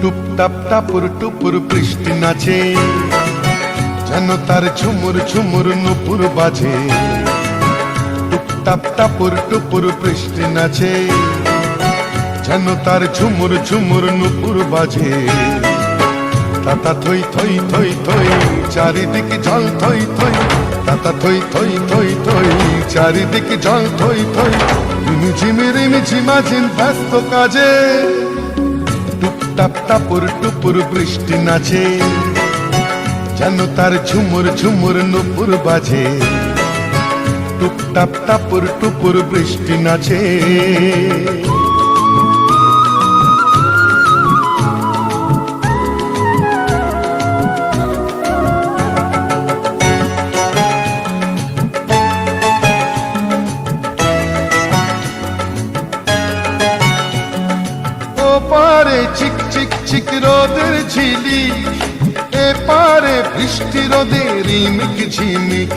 টুপটাপ টাপুর টুপুর বৃষ্টি নাচে, যেন তার ঝুমুর ঝুমুর নুপুর বাজে। টুপটাপ টাপুর টুপুর বৃষ্টি নাচে, যেন তার ঝুমুর ঝুমুর নুপুর বাজে। তাতা থই থই থই থই চারিদিকে জল থই থই, তাতা থই থই থই থই চারিদিকে জল থই থই। রিমিঝিমি রিমিঝিমাঝিম ব্যস্ত কাজে, টুপটাপ টাপুর টুপুর বৃষ্টি নাচে, যেন তার ঝুমুর ঝুমুর নুপুর বাজে। টুপটাপ টাপুর টুপুর বৃষ্টি নাচে। পারে চিক চিক চিক রোদের ঝিলি, এ পারে বৃষ্টি রোদের রিমিক ঝিমিক।